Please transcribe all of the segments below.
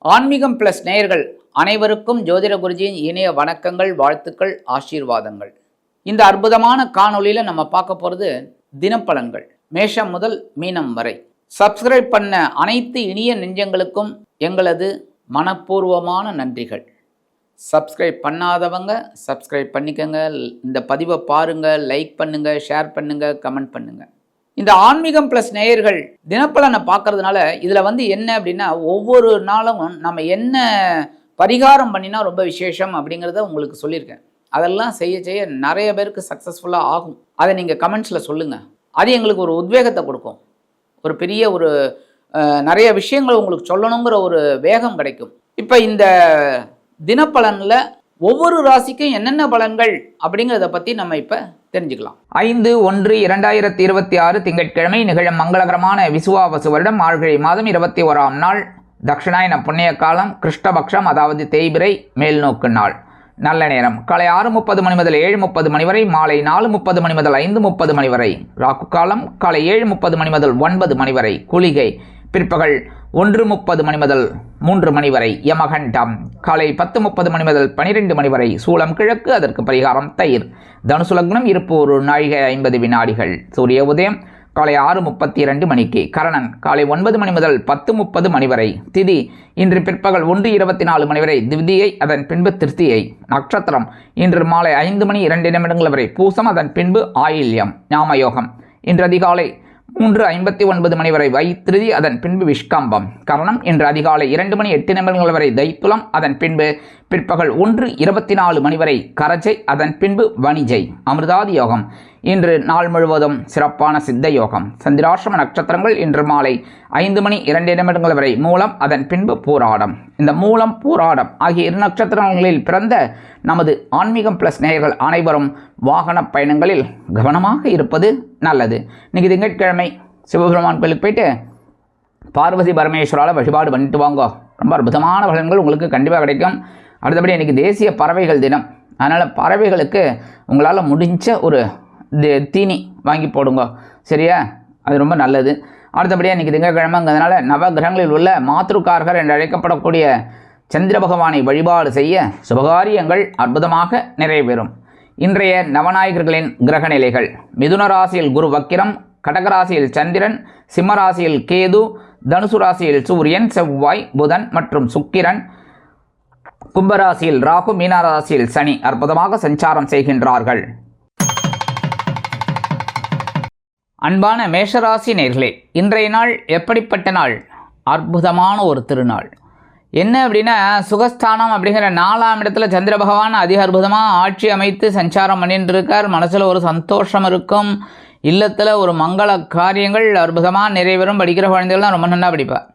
ஆன்மீகம் பிளஸ் நேயர்கள் அனைவருக்கும் ஜோதிட குருஜியின் இணைய வணக்கங்கள், வாழ்த்துக்கள், ஆசீர்வாதங்கள். இந்த அற்புதமான காணொளியில நம்ம பார்க்க போறது தினப்பலன்கள், மேஷம் முதல் மீனம் வரை. சப்ஸ்கிரைப் பண்ண அனைத்து இனிய நெஞ்சங்களுக்கும் எங்களது மனப்பூர்வமான நன்றிகள். சப்ஸ்கிரைப் பண்ணாதவங்க சப்ஸ்கிரைப் பண்ணிக்கங்க. இந்த பதிவை பாருங்க, லைக் பண்ணுங்க, ஷேர் பண்ணுங்க, கமெண்ட் பண்ணுங்க. இந்த ஆன்மீகம் பிளஸ் நேயர்கள் தினப்பலனை பார்க்கறதுனால இதில் என்ன அப்படின்னா, ஒவ்வொரு நாளும் நம்ம என்ன பரிகாரம் பண்ணினா ரொம்ப விசேஷம் அப்படிங்கிறத உங்களுக்கு சொல்லியிருக்கேன். அதெல்லாம் செய்ய நிறைய பேருக்கு சக்ஸஸ்ஃபுல்லாக ஆகும். அதை நீங்கள் கமெண்ட்ஸில் சொல்லுங்கள். அது எங்களுக்கு ஒரு உத்வேகத்தை கொடுக்கும். ஒரு பெரிய நிறைய விஷயங்கள் உங்களுக்கு சொல்லணுங்கிற ஒரு வேகம் கிடைக்கும். இப்போ இந்த தினப்பலனில் ஒவ்வொரு ராசிக்கும் என்னென்ன பலன்கள் அப்படிங்கிறத பற்றி நம்ம இப்போ தெரிஞ்சுக்கலாம். 5/1/2026 திங்கட்கிழமை நிகழும் மங்களகரமான விசுவாவசு வருடம் மார்கழி மாதம் 21ஆம் நாள், தட்சிணாயன புண்ணிய காலம், கிருஷ்ணபக்ஷம் அதாவது தேய்பிரை மேல்நோக்கு நாள். நல்ல நேரம் காலை 6:30 மணி முதல் 7:30 மணி வரை, மாலை 4:30 மணி முதல் 5:30 மணி வரை. ராகு காலம் காலை 7:30 மணி முதல் 9 மணி வரை. குளிகை பிற்பகல் 1:30 மணி முதல் 3 மணி வரை. யமகண்டம் காலை 10:30 மணி முதல் 12 மணி வரை. சூலம் கிழக்கு, அதற்கு பரிகாரம் தயிர். தனுசு லக்னம், இருப்பு 1 நாழிகை 50 வினாடிகள். சூரிய உதயம் காலை 6:32 மணிக்கு. கரணன் காலை 9 மணி முதல் 10:30 மணி வரை. திதி இன்று பிற்பகல் 1:24 மணி வரை திவிதியை, அதன் பின்பு திருத்தியை. நட்சத்திரம் இன்று மாலை 5 மணி 2 நிமிடங்கள் வரை பூசம், அதன் பின்பு ஆயில்யம். ஞாமயோகம் இன்று அதிகாலை 3:59 மணி வரை வைத்திருதி, அதன் பின்பு விஷ்கம்பம். கரணம் இன்று அதிகாலை 2 மணி 8 நிமிடங்கள் வரை தைத்துலம், அதன் பின்பு பிற்பகல் 1:24 மணி வரை கரஜை, அதன் பின்பு வணிஜை. அமிர்தாதி யோகம் இன்று நாள் முழுவதும் சிறப்பான சித்த யோகம். சந்திராசிரம நட்சத்திரங்கள் இன்று மாலை 5 மணி 2 நிமிடங்கள் வரை மூலம், அதன் பின்பு பூராடம். இந்த மூலம் பூராடம் ஆகிய 2 நட்சத்திரங்களில் பிறந்த நமது ஆன்மீகம் பிளஸ் நேயர்கள் அனைவரும் வாகன பயணங்களில் கவனமாக இருப்பது நல்லது. இன்னைக்கு திங்கட்கிழமை சிவபெருமான் கோயிலுக்கு போயிட்டு பார்வதி பரமேஸ்வரால் வழிபாடு பண்ணிட்டு வாங்க. ரொம்ப அற்புதமான பலன்கள் உங்களுக்கு கண்டிப்பாக கிடைக்கும். அடுத்தபடி இன்றைக்கி தேசிய பறவைகள் தினம். அதனால் பறவைகளுக்கு உங்களால் முடிஞ்ச ஒரு தீனி வாங்கி போடுங்க, சரியா? அது ரொம்ப நல்லது. அடுத்தபடியாக இன்றைக்கி திங்கட்கிழமைங்கிறதுனால நவகிரகங்களில் உள்ள மாத்ருக்காரகர் என்று அழைக்கப்படக்கூடிய சந்திர பகவானை வழிபாடு செய்ய சுபகாரியங்கள் அற்புதமாக நிறைவேறும். இன்றைய நவநாயகர்களின் கிரக நிலைகள்: மிதுன ராசியில் குரு வக்கிரம், கடகராசியில் சந்திரன், சிம்ம ராசியில் கேது, தனுசு ராசியில் சூரியன், செவ்வாய், புதன் மற்றும் சுக்கிரன், கும்பராசியில் ராகு, மீனராசியில் சனி அற்புதமாக சஞ்சாரம் செய்கின்றார்கள். அன்பான மேஷராசி நேயர்களே, இன்றைய நாள் எப்படிப்பட்ட நாள்? அற்புதமான ஒரு திருநாள். என்ன அப்படின்னா, சுகஸ்தானம் அப்படிங்கிற 4ஆம் இடத்துல சந்திர பகவான் அதிக அற்புதமாக ஆட்சி அமைத்து சஞ்சாரம் பண்ணிட்டு இருக்கார். மனசில் ஒரு சந்தோஷம் இருக்கும். இல்லத்தில் ஒரு மங்கள காரியங்கள் அற்புதமாக நிறைவேறும். படிக்கிற குழந்தைகள் தான் ரொம்ப நல்லா படிப்பார்.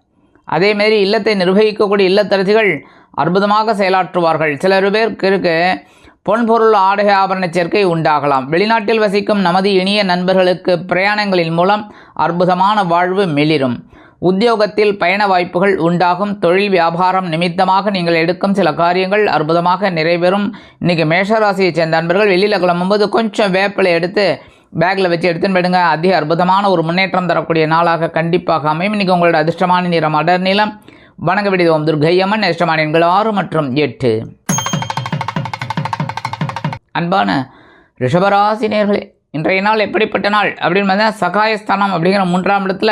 அதேமாரி இல்லத்தை நிர்வகிக்கக்கூடிய இல்லத்தரசிகள் அற்புதமாக செயலாற்றுவார்கள். சிலர் பேருக்கு பொன்பொருள் ஆடை ஆபரண சேர்க்கை உண்டாகலாம். வெளிநாட்டில் வசிக்கும் நமது இனிய நண்பர்களுக்கு பிரயாணங்களின் மூலம் அற்புதமான வாழ்வு மிளிரும். உத்தியோகத்தில் பயண வாய்ப்புகள் உண்டாகும். தொழில் வியாபாரம் நிமித்தமாக நீங்கள் எடுக்கும் சில காரியங்கள் அற்புதமாக நிறைவேறும். இன்றைக்கி மேஷராசியை சேர்ந்த நண்பர்கள் வெளியில் கிளம்பும்போது கொஞ்சம் வேப்பிலை எடுத்து பேக்கில் வச்சு எடுத்துன்னு போயிடுங்க. அதிக அற்புதமான ஒரு முன்னேற்றம் தரக்கூடிய நாளாக கண்டிப்பாக அமையும். இன்றைக்கி உங்களோட அதிர்ஷ்டமான நிறம் அடர் நீளம். வணங்க விடுவோம் துர்க்கையம்மன். அதிர்ஷ்டமான எண்கள் 6 மற்றும் 8. அன்பான ரிஷபராசி நேயர்களே, இன்றைய நாள் எப்படிப்பட்ட நாள் அப்படின்னு பார்த்தீங்கன்னா, சகாயஸ்தானம் அப்படிங்கிற 3ஆம் இடத்துல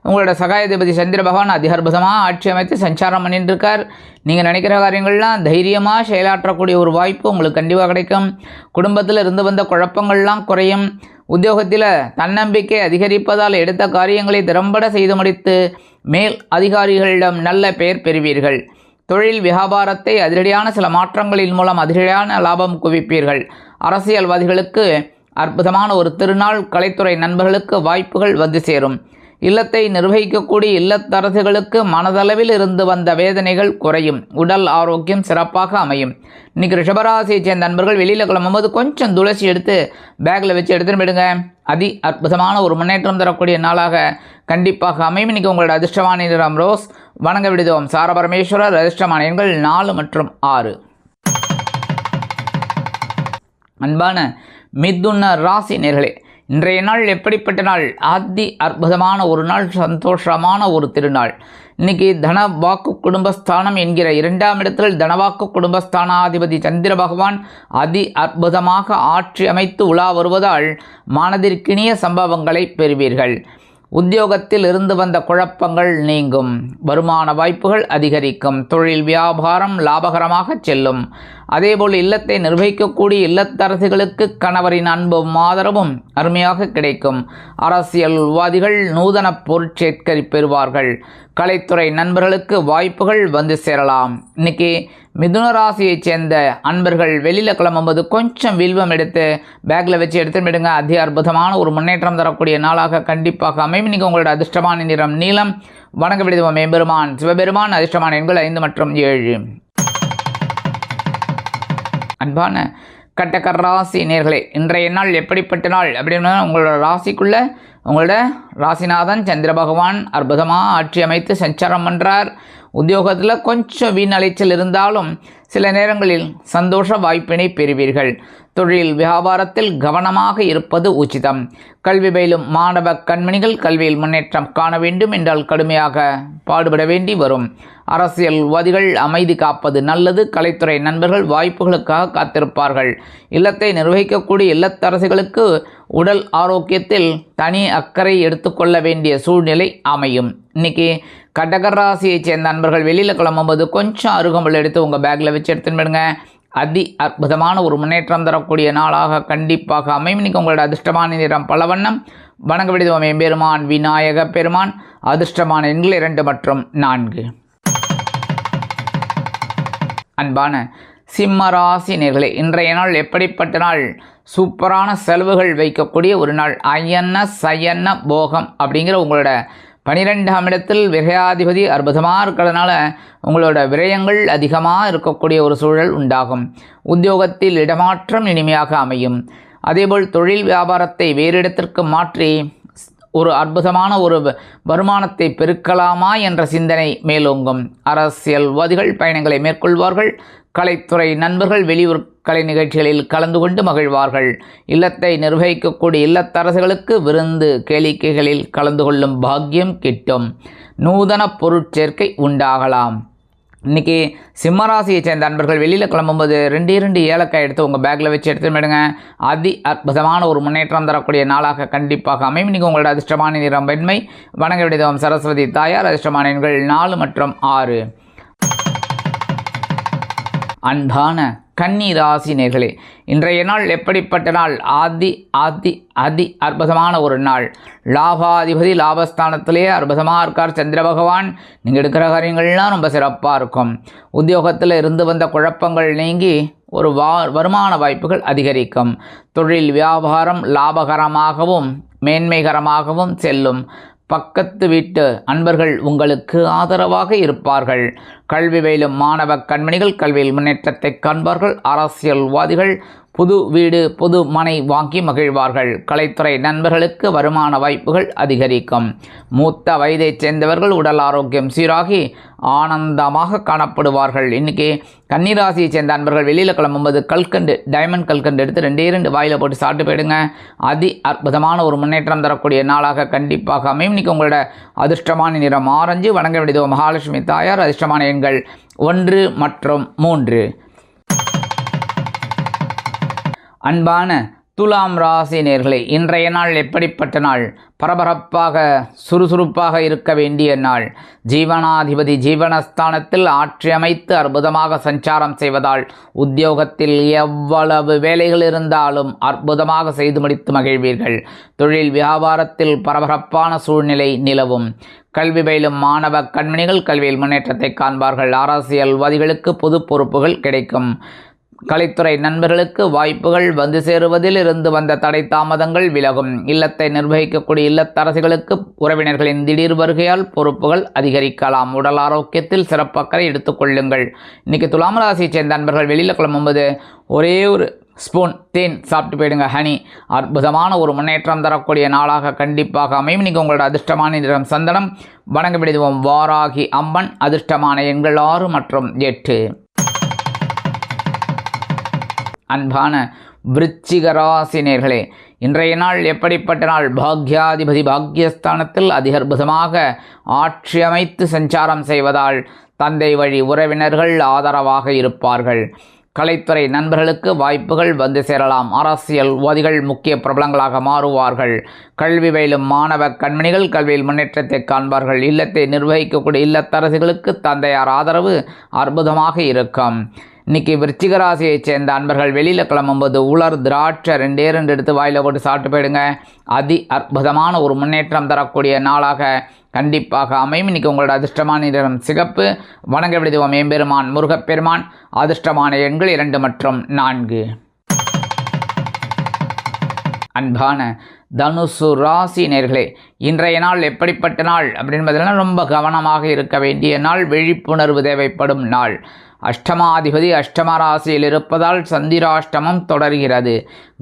உங்களோட சகாயாதிபதி சந்திர பகவான் அதிக அற்புதமாக ஆட்சி அமைத்து சஞ்சாரம் பண்ணிட்டு இருக்கார். நீங்கள் நினைக்கிற காரியங்கள்லாம் தைரியமாக செயலாற்றக்கூடிய ஒரு வாய்ப்பு உங்களுக்கு கண்டிப்பாக கிடைக்கும். குடும்பத்தில் இருந்து வந்த குழப்பங்கள்லாம் குறையும். உத்தியோகத்தில் தன்னம்பிக்கை அதிகரிப்பதால் எடுத்த காரியங்களை திறம்பட செய்து முடித்து மேல் அதிகாரிகளிடம் நல்ல பெயர் பெறுவீர்கள். தொழில் வியாபாரத்தை அதிரடியான சில மாற்றங்களின் மூலம் அதிரடியான லாபம் குவிப்பீர்கள். அரசியல்வாதிகளுக்கு அற்புதமான ஒரு திருநாள். கலைத்துறை நண்பர்களுக்கு வாய்ப்புகள் வந்து சேரும். இல்லத்தை நிர்வகிக்கக்கூடிய இல்லத்தரசுகளுக்கு மனதளவில் இருந்து வந்த வேதனைகள் குறையும். உடல் ஆரோக்கியம் சிறப்பாக அமையும். இன்றைக்கி ரிஷபராசியை சேர்ந்த நண்பர்கள் வெளியில் கிளம்பும்போது கொஞ்சம் துளசி எடுத்து பேக்கில் வச்சு எடுத்துன்னு போயிடுங்க. அற்புதமான ஒரு முன்னேற்றம் தரக்கூடிய நாளாக கண்டிப்பாக அமையும். இன்றைக்கி உங்களோட அதிர்ஷ்டமான நிறம் ரோஸ். வணங்க விடுவோம் சாரபரமேஸ்வரர். அதிர்ஷ்டமான எண்கள் 4 மற்றும் 6. அன்பான மிதுன ராசி நேயர்களே, இன்றைய நாள் எப்படிப்பட்ட நாள்? அற்புதமான ஒரு நாள், சந்தோஷமான ஒரு திருநாள். இன்னைக்கு தன வாக்கு குடும்பஸ்தானம் என்கிற 2ஆம் இடத்தில் தனவாக்கு குடும்பஸ்தானாதிபதி சந்திர பகவான் அதி அற்புதமாக ஆட்சி அமைத்து உலா வருவதால் மனதிற்கினிய சம்பவங்களை பெறுவீர்கள். உத்தியோகத்தில் இருந்து வந்த குழப்பங்கள் நீங்கும். வருமான வாய்ப்புகள் அதிகரிக்கும். தொழில் வியாபாரம் லாபகரமாக செல்லும். அதேபோல் இல்லத்தை நிர்வகிக்கக்கூடிய இல்லத்தரசிகளுக்கு கணவரின் அன்பும் ஆதரவும் அருமையாக கிடைக்கும். அரசியல்வாதிகள் நூதன பொருட்சேர்க்கை பெறுவார்கள். கலைத்துறை நண்பர்களுக்கு வாய்ப்புகள் வந்து சேரலாம். இன்னைக்கு மிதுன ராசியைச் சேர்ந்த அன்பர்கள் வெளியில் கிளம்பும்போது கொஞ்சம் வில்வம் எடுத்து பேக்கில் வச்சு எடுத்துன்னு விடுங்க. அதி அற்புதமான ஒரு முன்னேற்றம் தரக்கூடிய நாளாக கண்டிப்பாக அமையும். இன்றைக்கி உங்களோட அதிர்ஷ்டமான நிறம் நீலம். வணங்க விடுவோம் எம்பெருமான் சிவபெருமான். அதிர்ஷ்டமான எண்கள் 5 மற்றும் 7. அன்பான கடக ராசி நேயர்களே, இன்றைய நாள் எப்படிப்பட்ட நாள் அப்படின்னா, உங்களோட ராசிக்குள்ளே உங்களோட ராசிநாதன் சந்திர பகவான் அற்புதமாக ஆட்சி அமைத்து சஞ்சாரம் பண்ணுறார். உத்தியோகத்தில் கொஞ்சம் வீண் அலைச்சல் இருந்தாலும் சில நேரங்களில் சந்தோஷ வாய்ப்பினை பெறுவீர்கள். தொழில் வியாபாரத்தில் கவனமாக இருப்பது உச்சிதம். கல்வி பயிலும் மாணவ கண்மணிகள் கல்வியில் முன்னேற்றம் காண வேண்டும் என்றால் கடுமையாக பாடுபட வேண்டி வரும். அரசியல்வாதிகள் அமைதி காப்பது நல்லது. கலைத்துறை நண்பர்கள் வாய்ப்புகளுக்காக காத்திருப்பார்கள். இல்லத்தை நிர்வகிக்கக்கூடிய இல்லத்தரசிகளுக்கு உடல் ஆரோக்கியத்தில் தனி அக்கறை எடுத்துக்கொள்ள வேண்டிய சூழ்நிலை அமையும். இன்னைக்கு கடகராசியை சேர்ந்த நண்பர்கள் வெளியில் கிளம்பும்போது கொஞ்சம் அருகம்புல் எடுத்து உங்கள் பேக்கில் வச்சு எடுத்துன்னு விடுங்க. அதி அற்புதமான ஒரு முன்னேற்றம் தரக்கூடிய நாளாக கண்டிப்பாக அமையும். இன்னைக்கு உங்களோட அதிர்ஷ்டமான நிறம் பலவண்ணம். வணங்க விடுவோம் எம்பெருமான் விநாயக பெருமான். அதிர்ஷ்டமான எண்கள் 2 மற்றும் 4. அன்பான சிம்மராசி நேயர்களே, இன்றைய நாள் எப்படிப்பட்ட நாள்? சூப்பரான செலவுகள் வைக்கக்கூடிய ஒரு நாள். அயன சயன போகம் அப்படிங்கிற உங்களோட 12ஆம் இடத்தில் விரையாதிபதி அற்புதமாக இருக்கிறதுனால உங்களோட விரயங்கள் அதிகமாக இருக்கக்கூடிய ஒரு சூழல் உண்டாகும். உத்தியோகத்தில் இடமாற்றம் இனிமையாக அமையும். அதேபோல் தொழில் வியாபாரத்தை வேறு இடத்திற்கு மாற்றி ஒரு அற்புதமான ஒரு வருமானத்தை பெருக்கலாமா என்ற சிந்தனை மேலோங்கும். அரசியல்வாதிகள் பயணங்களை மேற்கொள்வார்கள். கலைத்துறை நண்பர்கள் வெளியூர் கலை நிகழ்ச்சிகளில் கலந்து கொண்டு மகிழ்வார்கள். இல்லத்தை நிர்வகிக்கக்கூடிய இல்லத்தரசுகளுக்கு விருந்து கேளிக்கைகளில் கலந்து கொள்ளும் பாக்கியம் கிட்டும். நூதன பொருட்சேர்க்கை உண்டாகலாம். இன்றைக்கி சிம்மராசியை சேர்ந்த நண்பர்கள் வெளியில் கிளம்பும்போது 2 ஏலக்காய் எடுத்து உங்கள் பேக்கில் வச்சு எடுத்துன்னு விடுங்க. அதி அற்புதமான ஒரு முன்னேற்றம் தரக்கூடிய நாளாக கண்டிப்பாக அமையும். இன்றைக்கி உங்களோட அதிர்ஷ்டமான நிறம் வெண்மை. வணங்க விடுவோம் சரஸ்வதி தாயார். அதிர்ஷ்டமான எண்கள் 4 மற்றும் 6. அன்பான கன்னி ராசி நேயர்களே, இன்றைய நாள் எப்படிப்பட்ட நாள்? அதி அற்புதமான ஒரு நாள். லாபாதிபதி லாபஸ்தானத்திலேயே அற்புதமாக இருக்கார் சந்திர பகவான். நீங்கள் எடுக்கிற காரியங்கள்லாம் ரொம்ப சிறப்பாக இருக்கும். உத்தியோகத்தில் இருந்து வந்த குழப்பங்கள் நீங்கி ஒரு வருமான வாய்ப்புகள் அதிகரிக்கும். தொழில் வியாபாரம் லாபகரமாகவும் மேன்மைகரமாகவும் செல்லும். பக்கத்து வீட்டு அன்பர்கள் உங்களுக்கு ஆதரவாக இருப்பார்கள். கல்வி பயிலும் மாணவ கண்மணிகள் கல்வியில் முன்னேற்றத்தை காண்பார்கள். அரசியல்வாதிகள் புது வீடு புது மனை வாங்கி மகிழ்வார்கள். கலைத்துறை நண்பர்களுக்கு வருமான வாய்ப்புகள் அதிகரிக்கும். மூத்த வயதைச் சேர்ந்தவர்கள் உடல் ஆரோக்கியம் சீராகி ஆனந்தமாக காணப்படுவார்கள். இன்றைக்கி கன்னிராசியை சேர்ந்த நண்பர்கள் வெளியில் கிளம்பும்போது கல்கண்டு டைமண்ட் கல்கண்டு எடுத்து 2 வாயில் போட்டு சாப்பிட்டு போயிடுங்க. அதி அற்புதமான ஒரு முன்னேற்றம் தரக்கூடிய நாளாக கண்டிப்பாக அமையும். இன்றைக்கி உங்களோட அதிர்ஷ்டமான நிறம் ஆரஞ்சு. வணங்க வேண்டியது மகாலட்சுமி தாயார். அதிர்ஷ்டமான எண்கள் 1 மற்றும் 3. அன்பான துலாம் ராசி நேயர்களே, இன்றைய நாள் எப்படிப்பட்ட நாள்? பரபரப்பாக சுறுசுறுப்பாக இருக்க வேண்டிய நாள். ஜீவனாதிபதி ஜீவனஸ்தானத்தில் ஆட்சி அமைத்து அற்புதமாக சஞ்சாரம் செய்வதால் உத்தியோகத்தில் எவ்வளவு வேலைகள் இருந்தாலும் அற்புதமாக செய்து முடித்து மகிழ்வீர்கள். தொழில் வியாபாரத்தில் பரபரப்பான சூழ்நிலை நிலவும். கல்வி பயிலும் மாணவ கண்மணிகள் கல்வியில் முன்னேற்றத்தை காண்பார்கள். அரசியல்வாதிகளுக்கு பொது பொறுப்புகள் கிடைக்கும். கலைத்துறை நண்பர்களுக்கு வாய்ப்புகள் வந்து சேருவதில் இருந்து வந்த தடை தாமதங்கள் விலகும். இல்லத்தை நிர்வகிக்கக்கூடிய இல்லத்தரசிகளுக்கு உறவினர்களின் திடீர் வருகையால் பொறுப்புகள் அதிகரிக்கலாம். உடல் ஆரோக்கியத்தில் சிறப்பக்கறை எடுத்துக்கொள்ளுங்கள். இன்றைக்கி துலாம் ராசியை சேர்ந்த நண்பர்கள் வெளியில் கிளம்பும்போது ஒரே ஒரு ஸ்பூன் தேன் சாப்பிட்டு போயிடுங்க. ஹனி அற்புதமான ஒரு முன்னேற்றம் தரக்கூடிய நாளாக கண்டிப்பாக அமையும். இன்றைக்கி உங்களோட அதிர்ஷ்டமான நிறம் சந்தனம். வணங்க விடுவோம் வாராகி அம்மன். அதிர்ஷ்டமான எண்கள் 6 மற்றும் 8. அன்பான விருச்சிக ராசி நேயர்களே, இன்றைய நாள் எப்படிப்பட்ட நாள்? பாக்யாதிபதி பாக்யஸ்தானத்தில் அதிகர்புதமாக ஆட்சி அமைத்து சஞ்சாரம் செய்வதால் தந்தை வழி உறவினர்கள் ஆதரவாக இருப்பார்கள். கலைத்துறை நண்பர்களுக்கு வாய்ப்புகள் வந்து சேரலாம். அரசியல்வாதிகள் முக்கிய பிரபலங்களாக மாறுவார்கள். கல்வி பயிலும் மாணவ கண்மணிகள் கல்வியில் முன்னேற்றத்தை காண்பார்கள். இல்லத்தை நிர்வகிக்கக்கூடிய இல்லத்தரசிகளுக்கு தந்தையார் ஆதரவு அற்புதமாக இருக்கும். இன்றைக்கி விருச்சிக ராசியைச் சேர்ந்த அன்பர்கள் வெளியில் கிளம்பும்போது உலர் திராட்சை 2 எடுத்து வாயில் போட்டு சாப்பிட்டு போயிடுங்க. அற்புதமான ஒரு முன்னேற்றம் தரக்கூடிய நாளாக கண்டிப்பாக அமையும். இன்றைக்கி உங்களோட அதிர்ஷ்டமான நிறம் சிகப்பு. வணங்க விடுவோம் எம்பெருமான் முருகப்பெருமான். அதிர்ஷ்டமான எண்கள் 2 மற்றும் 4. அன்பான தனுசு ராசி நேர்களே, இன்றைய நாள் எப்படிப்பட்ட நாள் அப்படின்றதுலாம் ரொம்ப கவனமாக இருக்க வேண்டிய நாள். விழிப்புணர்வு தேவைப்படும் நாள். அஷ்டமாதிபதி அஷ்டம ராசியில் இருப்பதால் சந்திராஷ்டமம் தொடர்கிறது.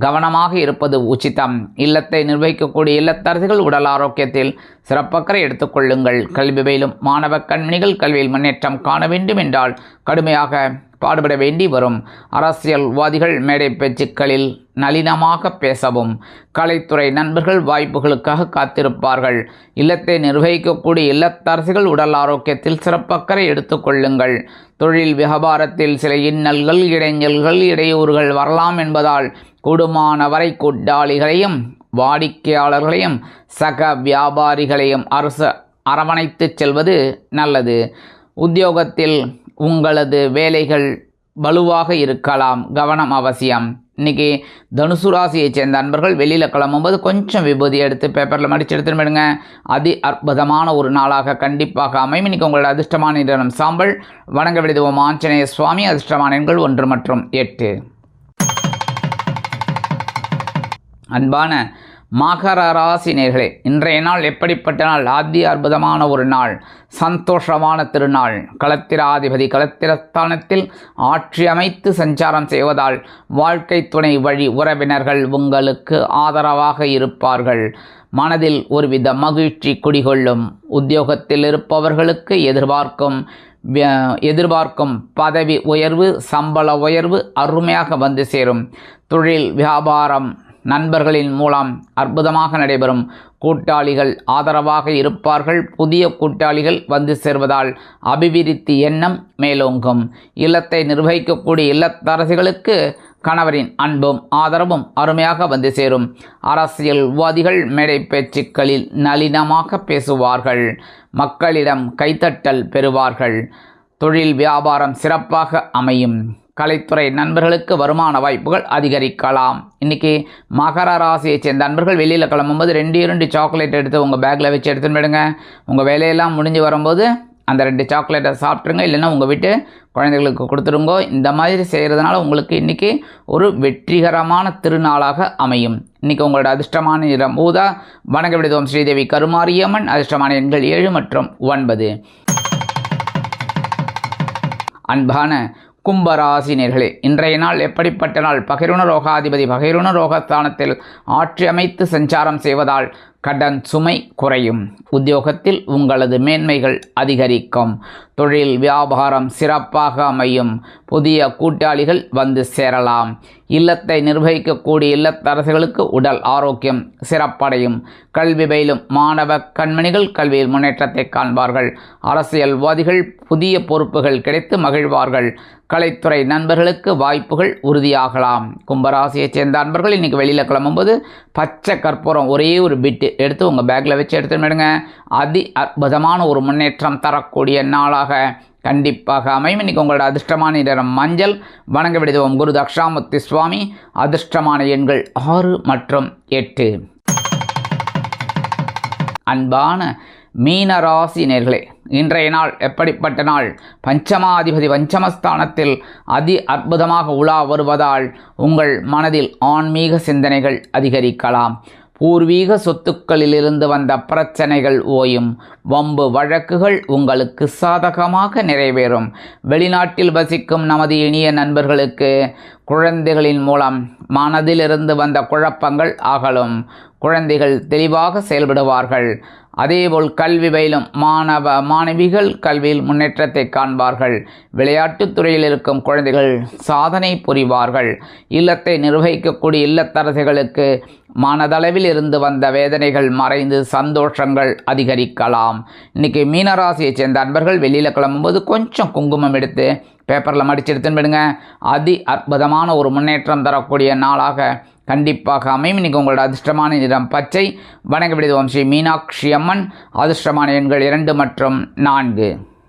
கவனமாக இருப்பது உச்சிதம். இல்லத்தை நிர்வகிக்கக்கூடிய இல்லத்தரசிகள் உடல் ஆரோக்கியத்தில் சிறப்பக்கறை எடுத்துக்கொள்ளுங்கள். கல்வி பயிலும் மாணவ கண்மணிகள் கல்வியில் முன்னேற்றம் காண வேண்டும் என்றால் கடுமையாக பாடுபட வேண்டி வரும். அரசியல்வாதிகள் மேடை பேச்சுக்களில் நளினமாக பேசவும். கலைத்துறை நண்பர்கள் வாய்ப்புகளுக்காக காத்திருப்பார்கள். இல்லத்தை நிர்வகிக்கக்கூடிய இல்லத்தரசிகள் உடல் ஆரோக்கியத்தில் சிறப்பக்கறை எடுத்துக்கொள்ளுங்கள். தொழில் வியாபாரத்தில் சில இன்னல்கள் இடைஞ்சல்கள் இடையூறுகள் வரலாம் என்பதால் கூடுமான வரை கூட்டாளிகளையும் வாடிக்கையாளர்களையும் சக வியாபாரிகளையும் அரவணைத்து செல்வது நல்லது. உத்தியோகத்தில் உங்களது வேலைகள் வலுவாக இருக்கலாம். கவனம் அவசியம். இன்றைக்கி தனுசு ராசியைச் சேர்ந்த அன்பர்கள் வெளியில் கிளம்பும்போது கொஞ்சம் விபூதி எடுத்து பேப்பரில் மடித்து எடுத்துட்டு போயிடுங்க. அற்புதமான ஒரு நாளாக கண்டிப்பாக அமையும். இன்றைக்கி உங்களோட அதிர்ஷ்டமான நிறம் சாம்பல். வணங்க விடுவோம் ஆஞ்சநேய சுவாமி. அதிர்ஷ்டமான எண்கள் 1 மற்றும் 8. அன்பான மகர ராசி நேர்களே, இன்றைய நாள் எப்படிப்பட்ட நாள்? அற்புதமான ஒரு நாள். சந்தோஷமான திருநாள். களத்திராதிபதி களத்திரஸ்தானத்தில் ஆட்சி அமைத்து சஞ்சாரம் செய்வதால் வாழ்க்கை துணை வழி உறவினர்கள் உங்களுக்கு ஆதரவாக இருப்பார்கள். மனதில் ஒருவித மகிழ்ச்சி குடிகொள்ளும். உத்தியோகத்தில் இருப்பவர்களுக்கு எதிர்பார்க்கும் பதவி உயர்வு சம்பள உயர்வு அருமையாக வந்து சேரும். தொழில் வியாபாரம் நண்பர்களின் மூலம் அற்புதமாக நடைபெறும். கூட்டாளிகள் ஆதரவாக இருப்பார்கள். புதிய கூட்டாளிகள் வந்து சேர்வதால் அபிவிருத்தி எண்ணம் மேலோங்கும். இல்லத்தை நிர்வகிக்கக்கூடிய இல்லத்தரசிகளுக்கு கணவரின் அன்பும் ஆதரவும் அருமையாக வந்து சேரும். அரசியல்வாதிகள் மேடை பேச்சுக்களில் நளினமாக பேசுவார்கள். மக்களிடம் கைத்தட்டல் பெறுவார்கள். தொழில் வியாபாரம் சிறப்பாக அமையும். கலைத்துறை நண்பர்களுக்கு வருமான வாய்ப்புகள் அதிகரிக்கலாம். இன்றைக்கி மகர ராசியை சேர்ந்த நண்பர்கள் வெளியில் கிளம்பும்போது 2 சாக்லேட் எடுத்து உங்கள் பேக்கில் வச்சு எடுத்துன்னு போயிடுங்க. உங்கள் வேலையெல்லாம் முடிஞ்சு வரும்போது அந்த 2 சாக்லேட்டை சாப்பிட்ருங்க. இல்லைன்னா உங்கள் வீட்டு குழந்தைகளுக்கு கொடுத்துருங்கோ. இந்த மாதிரி செய்கிறதுனால உங்களுக்கு இன்றைக்கி ஒரு வெற்றிகரமான திருநாளாக அமையும். இன்றைக்கி உங்களோட அதிர்ஷ்டமான நிறம் ஊதா. வணங்க விடுவோம் ஸ்ரீதேவி கருமாரியம்மன். அதிர்ஷ்டமான எண்கள் 7 மற்றும் 9. அன்பான கும்பராசினியர்களே, இன்றைய நாள் எப்படிப்பட்ட நாள்? பகிருண ரோகாதிபதி பகிருண ரோகஸ்தானத்தில் ஆட்சி அமைத்து சஞ்சாரம் செய்வதால் கடன் சுமை குறையும். உத்தியோகத்தில் உங்களது மேன்மைகள் அதிகரிக்கும். தொழில் வியாபாரம் சிறப்பாக அமையும். புதிய கூட்டாளிகள் வந்து சேரலாம். இல்லத்தை நிர்வகிக்கக்கூடிய இல்லத்தரசிகளுக்கு உடல் ஆரோக்கியம் சிறப்படையும். கல்வி பயிலும் மாணவ கண்மணிகள் கல்வியில் முன்னேற்றத்தை காண்பார்கள். அரசியல்வாதிகள் புதிய பொறுப்புகள் கிடைத்து மகிழ்வார்கள். கலைத்துறை நண்பர்களுக்கு வாய்ப்புகள் உறுதியாகலாம். கும்பராசியைச் சேர்ந்த நண்பர்கள் இன்றைக்கி வெளியில் கிளம்பும்போது பச்சை கற்பூரம் ஒரே ஒரு பிட்டு எடுத்து உங்கள் பேக்கில் வச்சு எடுத்துடுங்க. அற்புதமான ஒரு முன்னேற்றம் தரக்கூடிய நாளாக கண்டிப்பாக அமையும். இன்றைக்கி உங்களோட அதிர்ஷ்டமான நிறம் மஞ்சள். வணங்க விடுவோம் குரு தக்ஷாமூர்த்தி சுவாமி. அதிர்ஷ்டமான எண்கள் 6 மற்றும் 8. அன்பான மீனராசி நேர்களே, இன்றைய நாள் எப்படிப்பட்ட நாள்? பஞ்சமாதிபதி பஞ்சமஸ்தானத்தில் அற்புதமாக உலா வருவதால் உங்கள் மனதில் ஆன்மீக சிந்தனைகள் அதிகரிக்கலாம். பூர்வீக சொத்துக்களிலிருந்து வந்த பிரச்சனைகள் ஓயும். வம்பு வழக்குகள் உங்களுக்கு சாதகமாக நிறைவேறும். வெளிநாட்டில் வசிக்கும் நமது இனிய நண்பர்களுக்கு குழந்தைகளின் மூலம் மனதிலிருந்து வந்த குழப்பங்கள் அகலும். குழந்தைகள் தெளிவாக செயல்படுவார்கள். அதேபோல் கல்வி பயிலும் மாணவிகள் கல்வியில் முன்னேற்றத்தை காண்பார்கள். விளையாட்டுத் துறையில் இருக்கும் குழந்தைகள் சாதனை புரிவார்கள். இல்லத்தை நிர்வகிக்கக்கூடிய இல்லத்தரசிகளுக்கு மனதளவில் இருந்து வந்த வேதனைகள் மறைந்து சந்தோஷங்கள் அதிகரிக்கலாம். இன்றைக்கி மீனராசியை சேர்ந்த அன்பர்கள் வெளியில் கிளம்பும்போது கொஞ்சம் குங்குமம் எடுத்து பேப்பரில் மடித்து எடுத்துன்னு விடுங்க. அற்புதமான ஒரு முன்னேற்றம் தரக்கூடிய நாளாக கண்டிப்பாக அமையும். இன்றைக்கி உங்களோட அதிர்ஷ்டமான நிறம் பச்சை. வணங்க விடுவோம் ஸ்ரீ மீனாட்சி அம்மன். அதிர்ஷ்டமான எண்கள் 2 மற்றும் 4.